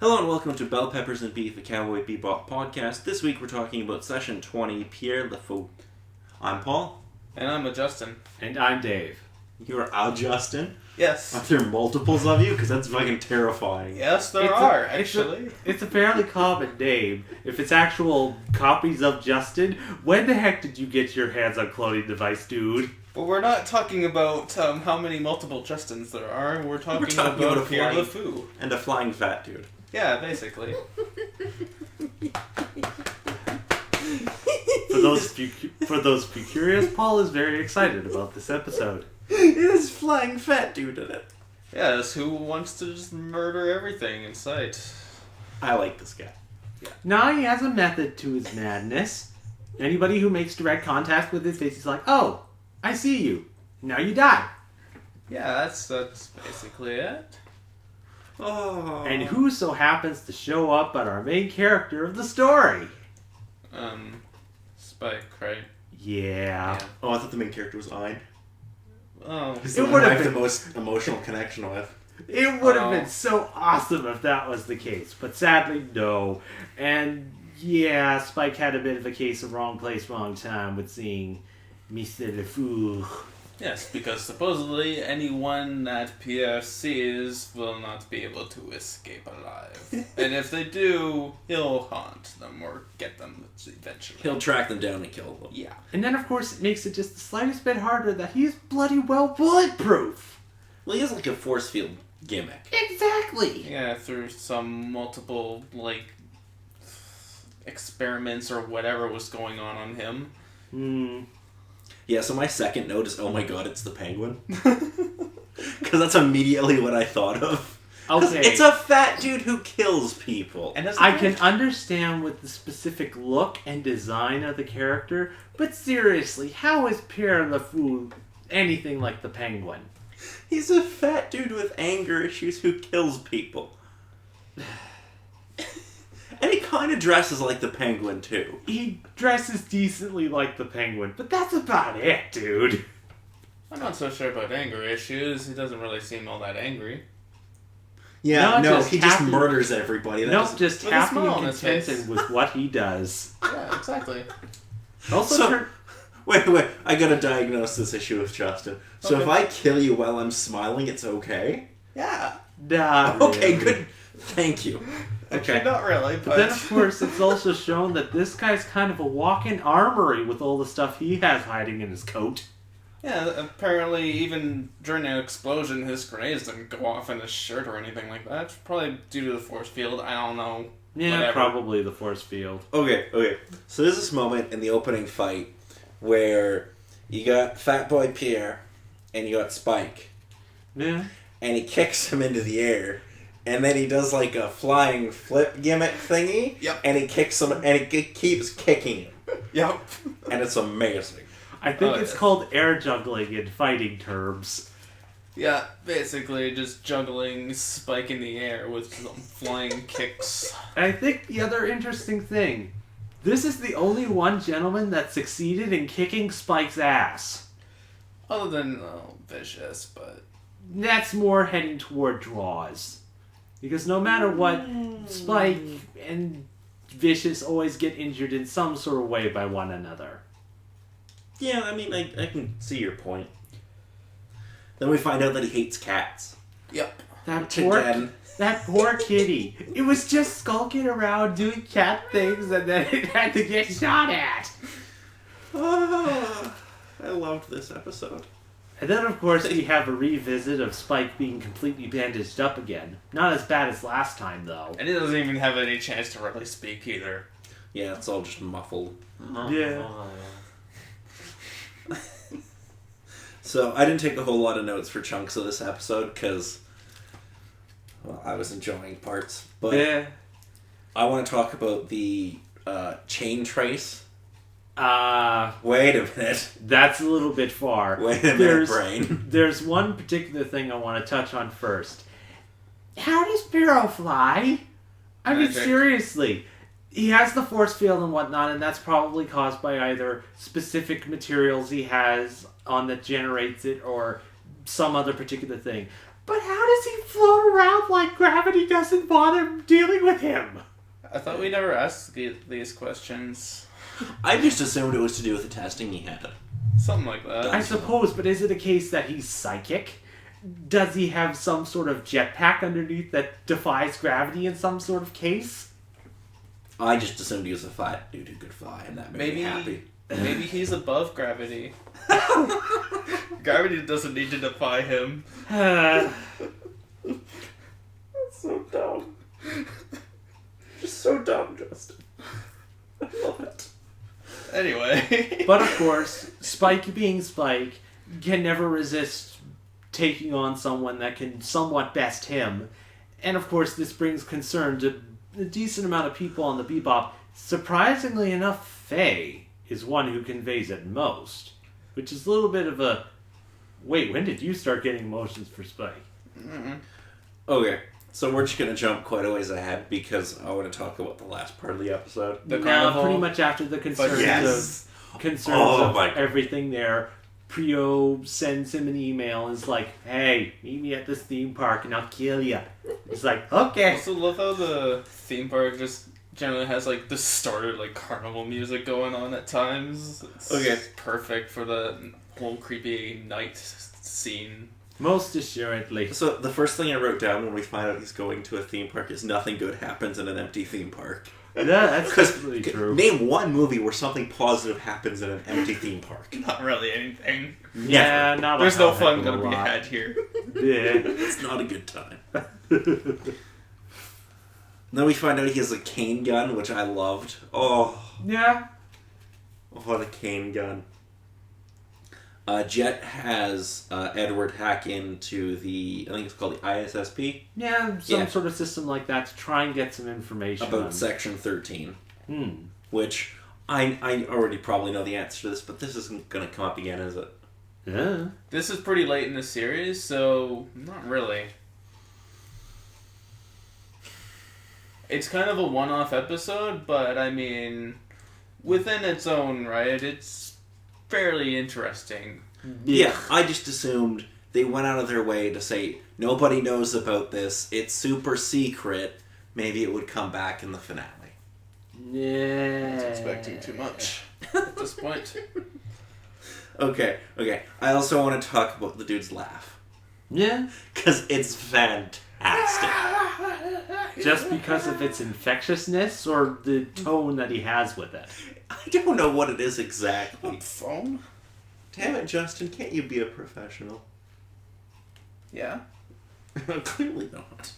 Hello and welcome to Bell Peppers and Beef, a Cowboy Bebop podcast. This week we're talking about Session 20, Pierrot le Fou. I'm Paul. And I'm a Justin. And I'm Dave. You're a Justin? Yes. Are there multiples of you? Because that's fucking terrifying. Yes, there are, actually. It's a fairly common name. If it's actual copies of Justin, when the heck did you get your hands on cloning device, dude? But we're not talking about how many multiple Justins there are. We're talking about Pierrot le Fou. And a flying fat dude. Yeah, basically. For those curious, Paul is very excited about this episode. It is flying fat dude in it. Yes, who wants to just murder everything in sight? I like this guy. Yeah. Now he has a method to his madness. Anybody who makes direct contact with his face, he's like, "Oh, I see you. Now you die." Yeah, that's basically it. Oh. And who so happens to show up but our main character of the story? Spike, right? Yeah. Oh, I thought the main character was Ein. Oh. He's the one I have the most emotional connection with. It would have been so awesome if that was the case, but sadly, no. And yeah, Spike had a bit of a case of wrong place, wrong time with seeing Mr. Le Fou. Yes, because supposedly anyone that Pierre sees will not be able to escape alive. And if they do, he'll haunt them or get them eventually. He'll track them down and kill them. Yeah. And then, of course, it makes it just the slightest bit harder that he's bloody well bulletproof. Well, he has like a force field gimmick. Exactly. Yeah, through some multiple, experiments or whatever was going on him. Yeah, so my second note is, oh my god, it's the penguin. Because that's immediately what I thought of. Okay. It's a fat dude who kills people. And I can understand with the specific look and design of the character, but seriously, how is Pierre le Fou anything like the penguin? He's a fat dude with anger issues who kills people. And he kind of dresses like the penguin, too. He dresses decently like the penguin, but that's about it, dude. I'm not so sure about anger issues. He doesn't really seem all that angry. Yeah, he just happy, murders everybody. Just with happy a smile on and his face. contented with what he does. Yeah, exactly. Also, Wait, I gotta diagnose this issue with Justin. So Okay. if I kill you while I'm smiling, it's okay? Yeah. nah, Okay, really. good. Thank you. Okay, not really, but... But then, of course, it's also shown that this guy's kind of a walk-in armory with all the stuff he has hiding in his coat. Yeah, apparently even during an explosion, his grenades didn't go off in his shirt or anything like that. Probably due to the force field, I don't know. Yeah, Whatever. probably the force field. Okay. So there's this moment in the opening fight where you got Fat Boy Pierre and you got Spike. Yeah. And he kicks him into the air. And then he does like a flying flip gimmick thingy. Yep. And he kicks him, and he keeps kicking him. Yep. And it's amazing. I think it's called air juggling in fighting terms. Yeah, basically just juggling Spike in the air with some flying kicks. And I think the other interesting thing, this is the only one gentleman that succeeded in kicking Spike's ass. Other than Vicious, but... That's more heading toward draws. Because no matter what, Spike and Vicious always get injured in some sort of way by one another. Yeah, I mean, I can see your point. Then we find out that he hates cats. Yep. That poor kitty. It was just skulking around doing cat things and then it had to get shot at. Oh, I loved this episode. And then, of course, we have a revisit of Spike being completely bandaged up again. Not as bad as last time, though. And he doesn't even have any chance to really speak either. Yeah, it's all just muffled. Yeah. So, I didn't take a whole lot of notes for chunks of this episode, because, well, I was enjoying parts. But Yeah. I want to talk about the chain trace. Wait a minute. That's a little bit far. Wait a minute, brain. There's one particular thing I want to touch on first. How does Pierrot fly? I mean, Magic. seriously. He has the force field and whatnot, and that's probably caused by either specific materials he has on that generates it or some other particular thing. But how does he float around like gravity doesn't bother dealing with him? I thought we never asked these questions. I just assumed it was to do with the testing he had. Something like that. I suppose, but is it a case that he's psychic? Does he have some sort of jetpack underneath that defies gravity in some sort of case? I just assumed he was a fat dude who could fly, and that made me happy. Maybe he's above gravity. Gravity doesn't need to defy him. That's so dumb. Just so dumb, Justin. I love it. Anyway. But of course, Spike being Spike can never resist taking on someone that can somewhat best him. And of course, this brings concern to a decent amount of people on the Bebop. Surprisingly enough, Faye is one who conveys it most. Which is a little bit of a... Wait, when did you start getting emotions for Spike? Mm-hmm. Okay, so we're just going to jump quite a ways ahead because I want to talk about the last part of the episode. The Now, carnival. pretty much after the concerns Yes. of everything there, Prio sends him an email and is like, hey, meet me at this theme park and I'll kill you. He's like, I okay. also love how the theme park just generally has like distorted like carnival music going on at times. It's Okay. perfect for the whole creepy night scene. Most assuredly. So the first thing I wrote down when we find out he's going to a theme park is nothing good happens in an empty theme park. Yeah, that's Because definitely true. name one movie where something positive happens in an empty theme park. Not really anything. Yeah, not There's a no hell fun heck of a gonna be lot. had here. Yeah. It's not a good time. Then we find out he has a cane gun, which I loved. Oh, Yeah. what a cane gun. Jet has Edward hack into I think it's called the ISSP, Yeah, some Yeah. sort of system like that to try and get some information about on. Section 13, Hmm. which I already probably know the answer to this, but this isn't going to come up again, is it? Yeah. This is pretty late in the series, so not really. It's kind of a one-off episode, but I mean, within its own right, it's fairly interesting. Yeah, I just assumed they went out of their way to say, nobody knows about this, it's super secret, maybe it would come back in the finale. Yeah. I was expecting too much at this point. Okay. I also want to talk about the dude's laugh. Yeah. Because it's fantastic. Just because of its infectiousness or the tone that he has with it? I don't know what it is exactly. Phone? Damn it, Justin, can't you be a professional? Yeah. Clearly not.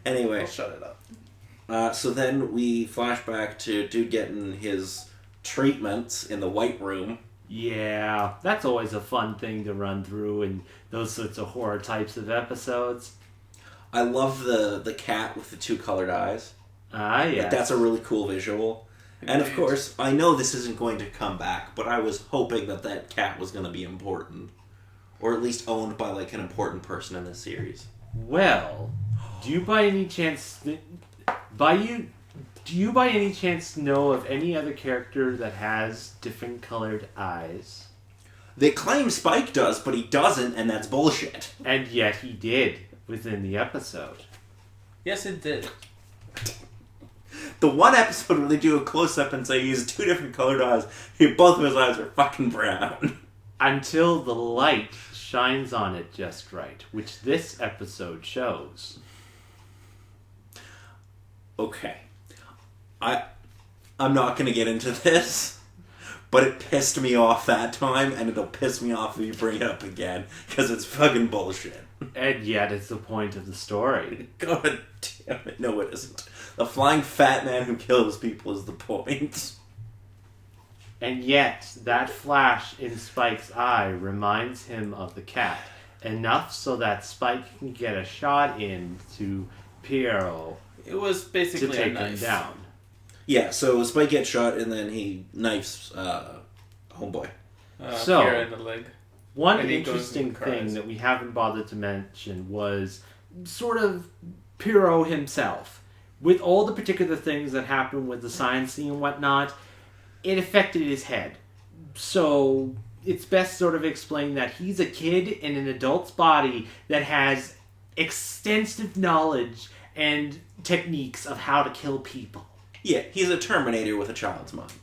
Anyway, I'll shut it up. so then we flash back to dude getting his treatments in the White Room. Yeah, that's always a fun thing to run through in those sorts of horror types of episodes. I love the cat with the two colored eyes. Ah, yeah. Like, that's a really cool visual. And of course, I know this isn't going to come back, but I was hoping that cat was going to be important. Or at least owned by like an important person in this series. Well, do you by any chance know of any other character that has different colored eyes? They claim Spike does, but he doesn't, and that's bullshit. And yet he did within the episode. Yes, it did. The one episode where they do a close-up and say he has two different colored eyes, both of his eyes are fucking brown. Until the light shines on it just right, which this episode shows. Okay. I'm not going to get into this, but it pissed me off that time, and it'll piss me off if you bring it up again, because it's fucking bullshit. And yet it's the point of the story. God damn it. No, it isn't. The flying fat man who kills people is the point. And yet, that flash in Spike's eye reminds him of the cat. Enough so that Spike can get a shot in to Pierrot It was to basically a take him knife. down. Yeah, so Spike gets shot, and then he knifes Homeboy. So- Pierrot in the leg. One And he goes interesting and cries. thing that we haven't bothered to mention was sort of Pierrot himself. With all the particular things that happened with the science scene and whatnot, it affected his head. So it's best sort of explained that he's a kid in an adult's body that has extensive knowledge and techniques of how to kill people. Yeah, he's a Terminator with a child's mind.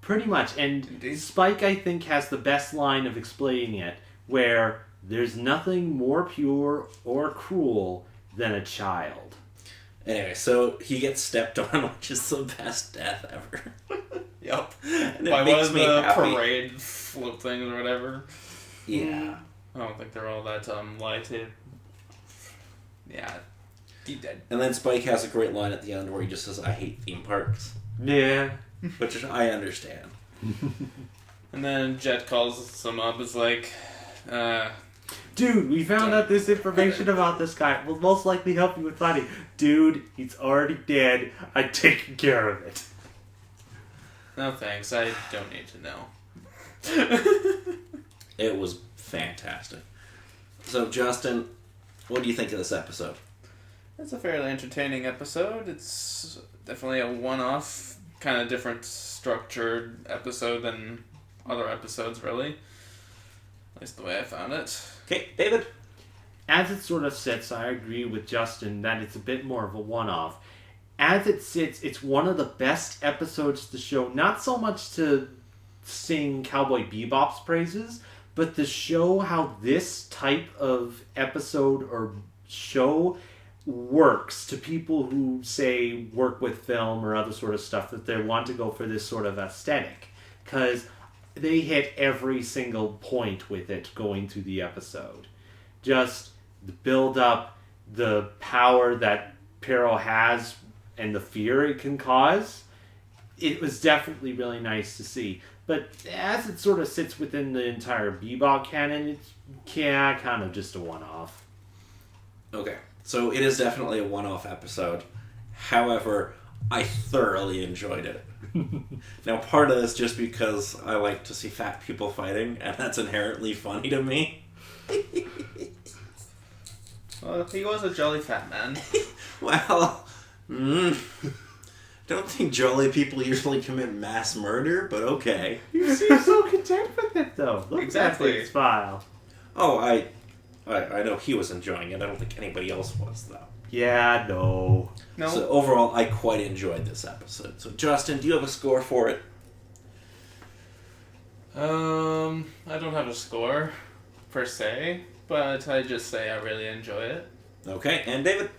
Pretty much. And Indeed. Spike, I think, has the best line of explaining it, where there's nothing more pure or cruel than a child. Anyway, so he gets stepped on, which is the best death ever. Yep. And it By one makes of me the happy. parade float things or whatever. Yeah. I don't think they're all that lighted. Yeah. He dead. And then Spike has a great line at the end where he just says, I hate theme parks. Yeah. Which I understand. And then Jet calls him up. It's like, Dude, we found out this information about this guy. Will most likely help you with finding. Dude, he's already dead. I'm taking care of it. no thanks. I don't need to know. It was fantastic. So, Justin, what do you think of this episode? It's a fairly entertaining episode. It's definitely a one-off, kind of different structured episode than other episodes, really. At least the way I found it. Okay, David? As it sort of sits, I agree with Justin that it's a bit more of a one-off. As it sits, it's one of the best episodes to show, not so much to sing Cowboy Bebop's praises, but to show how this type of episode or show works to people who, say, work with film or other sort of stuff, that they want to go for this sort of aesthetic. Because they hit every single point with it going through the episode. Just the build-up, the power that Pierrot has, and the fear it can cause. It was definitely really nice to see. But as it sort of sits within the entire Bebop canon, it's kind of just a one-off. Okay, so it is definitely a one-off episode. However, I thoroughly enjoyed it. Now, part of this just because I like to see fat people fighting, and that's inherently funny to me. Well, he was a jolly fat man. Well, don't think jolly people usually commit mass murder, but okay. You seem so content with it, though. Look Exactly. at that smile. Oh, I know he was enjoying it. I don't think anybody else was, though. Yeah, no. No. So overall, I quite enjoyed this episode. So Justin, do you have a score for it? I don't have a score, per se, but I just say I really enjoy it. Okay, and David?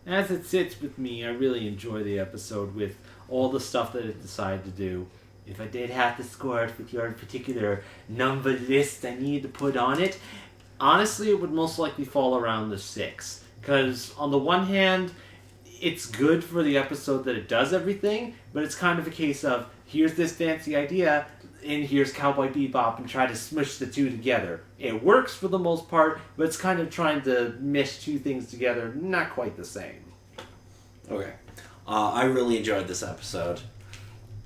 As it sits with me, I really enjoy the episode with all the stuff that it decided to do. If I did have to score it with your particular number list I need to put on it, honestly, it would most likely fall around the 6. Because on the one hand, it's good for the episode that it does everything, but it's kind of a case of, here's this fancy idea, and here's Cowboy Bebop, and try to smush the two together. It works for the most part, but it's kind of trying to mesh two things together, not quite the same. Okay. I really enjoyed this episode.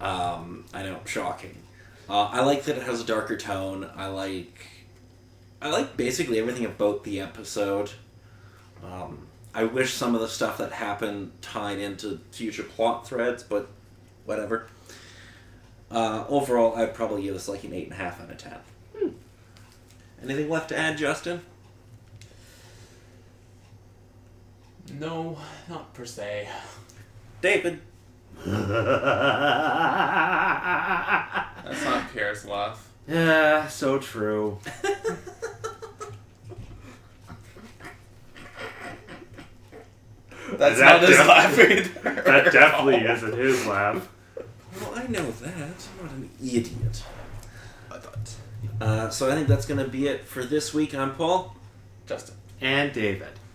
I know, shocking. I like that it has a darker tone. I like basically everything about the episode. I wish some of the stuff that happened tied into future plot threads, but whatever. Overall, I'd probably give this like an 8.5 out of 10. Anything left to add, Justin? No, not per se. David? That's not Pierre's laugh. Yeah, so true. That's That not his def- laugh either. That definitely isn't his laugh. Well, I know that. I'm not an idiot. I thought. So I think that's going to be it for this week. I'm Paul. Justin. And David.